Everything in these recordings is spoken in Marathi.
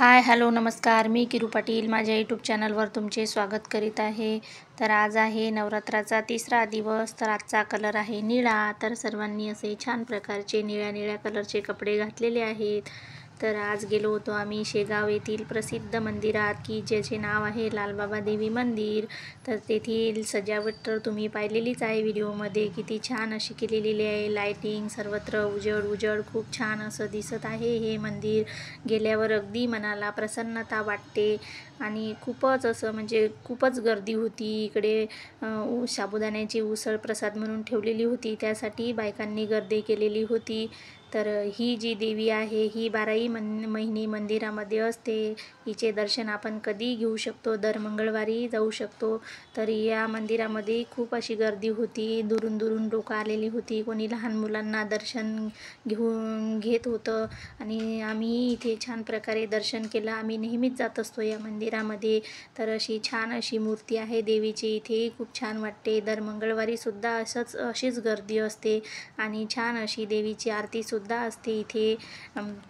हाय हॅलो नमस्कार. मी किरू पाटील माझ्या यूट्यूब चॅनलवर तुमचे स्वागत करीत आहे. तर आज आहे नवरात्राचा तिसरा दिवस. तर आजचा कलर आहे निळा. तर सर्वांनी असे छान प्रकारचे निळ्या निळ्या कलरचे कपडे घातलेले आहेत. तर आज गेलो होतो आम्ही शेगाव येथील प्रसिद्ध मंदिरात की ज्याचे नाव आहे लालबाबा देवी मंदिर. तर तेथील सजावट तर तुम्ही पाहिलेलीच आहे व्हिडिओमध्ये. किती छान अशी केलेली आहे. लायटिंग सर्वत्र उजड खूप छान असं दिसत आहे हे मंदिर. गेल्यावर अगदी मनाला प्रसन्नता वाटते आणि खूपच असं म्हणजे खूपच गर्दी होती इकडे. साबुदाण्याची उसळ प्रसाद म्हणून ठेवलेली होती, त्यासाठी बायकांनी गर्दी केलेली होती. तर ही जी देवी आहे ही 12ही महिने मंदिरामध्ये असते. हिचे दर्शन आपण कधी घेऊ शकतो, दर मंगळवारी जाऊ शकतो. तर या मंदिरामध्ये खूप अशी गर्दी होती. दुरून दुरून लोकं आलेली होती. कोणी लहान मुलांना दर्शन घेत होतं आणि आम्ही इथे छान प्रकारे दर्शन केलं. आम्ही नेहमीच जात असतो या मंदिरामध्ये. तर अशी छान अशी मूर्ती आहे देवीची. इथे खूप छान वाटते. दर मंगळवारीसुद्धा अशीच गर्दी असते आणि छान अशी देवीची आरतीसुद्धा असते इथे.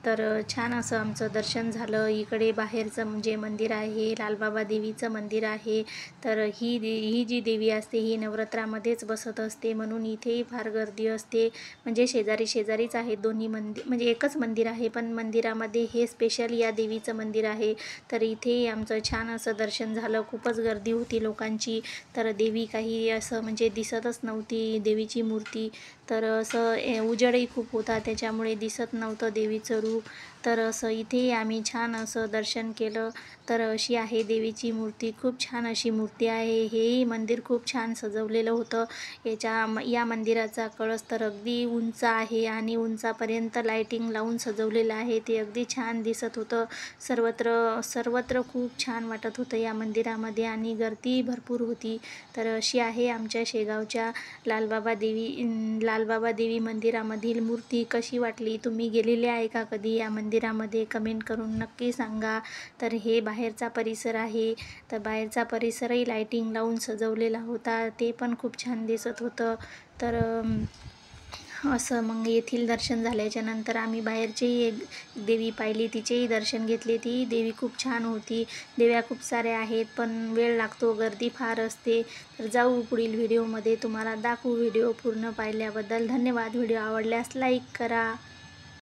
तर छान असं आमचं दर्शन झालं. इकडे बाहेरचं जे मंदिर आहे लालबाबा देवीचं मंदिर आहे. तर ही जी देवी असते ही नवरात्रामध्येच बसत असते, म्हणून इथेही फार गर्दी असते. म्हणजे शेजारीच आहेत दोन्ही मंदिर, म्हणजे एकच मंदिर आहे पण मंदिरामध्ये हे स्पेशल या देवीचं मंदिर आहे. तर इथे आमचं छान असं दर्शन झालं. खूपच गर्दी होती लोकांची. तर देवी काही असं म्हणजे दिसतच नव्हती देवीची मूर्ती. तर असं उजेडही खूप होता त्याच्यामुळे दिसत नव्हतं देवीचं रूप. तर असं इथे आम्ही छान असं दर्शन केलं. तर अशी आहे देवीची मूर्ती. खूप छान अशी मूर्ती आहे. हेही मंदिर खूप छान सजवलेलं होतं. या मंदिराचा कळस तर अगदी उंच आहे आणि उंचापर्यंत लाईटिंग लावून सजवलेलं आहे. ते अगदी छान दिसत होतं. सर्वत्र खूप छान वाटत होतं या मंदिरामध्ये आणि गर्दी भरपूर होती. तर अशी आहे आमच्या शेगावच्या लालबाबा देवी मंदिरामधील मूर्ती. कशी वाटली? तुम्ही गेलेले आहे का कधी या मंदिरामध्ये? कमेंट करून नक्की सांगा. तर हे बाहेरचा परिसर आहे. तर बाहेरचा परिसरही लाईटिंग लावून सजवलेला होता. ते पण खूप छान दिसत होतं. तर असं मग येथील दर्शन झाल्याच्या नंतर आम्ही बाहेरचेही एक देवी पाहिली, तिचेही दर्शन घेतले. ती देवी खूप छान होती. देव्या खूप साऱ्या आहेत पण वेळ लागतो, गर्दी फार असते. तर जाऊ पुढील व्हिडिओमध्ये तुम्हाला दाखवू. व्हिडिओ पूर्ण पाहिल्याबद्दल धन्यवाद. व्हिडिओ आवडल्यास लाईक करा.